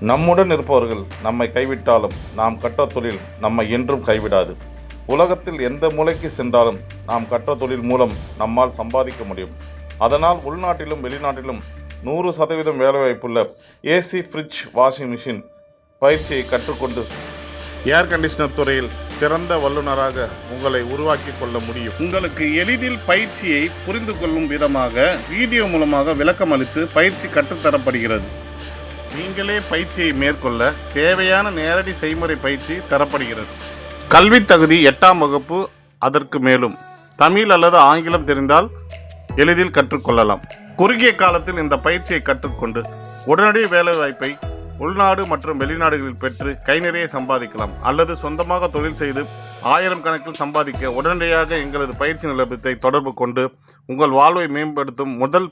நம்முடன் இருப்பவர்கள் நம்மை கைவிட்டாலும் நாம் கற்ற தொழில் நம்மை என்றும் கைவிடாது. உலகத்தில் எந்த மூலைக்கு சென்றாலும் நாம் கற்ற தொழில் மூலம் நம்மால் சம்பாதிக்க முடியும். அதனால் உள்நாட்டிலும் வெளிநாட்டிலும் 100% வேலைவாய்ப்புள்ள ஏசி, ஃப்ரிட்ஜ், வாஷிங் மிஷின் பயிற்சியை கற்றுக்கொண்டு ஏர் கண்டிஷனர் துறையில் சிறந்த வல்லுநராக உங்களை உருவாக்கி கொள்ள முடியும். உங்களுக்கு எளிதில் பயிற்சியை புரிந்து கொள்ளும் விதமாக வீடியோ மூலமாக விளக்கம் அளித்து பயிற்சி கற்றுத்தரப்படுகிறது. நீங்களே பயிற்சியை மேற்கொள்ள தேவையான நேரடி செய்முறை பயிற்சி தரப்படுகிறது. கல்வி தகுதி 8ஆம் வகுப்பு அதற்கு மேலும். தமிழ் அல்லது ஆங்கிலம் தெரிந்தால் எளிதில் கற்றுக்கொள்ளலாம். குறுகிய காலத்தில் இந்த பயிற்சியை கற்றுக்கொண்டு உடனடி வேலைவாய்ப்பை உள்நாடு மற்றும் வெளிநாடுகளில் பெற்று கை நிறைய சம்பாதிக்கலாம். அல்லது சொந்தமாக தொழில் செய்து 1000 கணக்கில் சம்பாதிக்க உடனடியாக எங்களது பயிற்சி நிலையத்தை தொடர்பு கொண்டு உங்கள் வாழ்வை மேம்படுத்தும் முதல்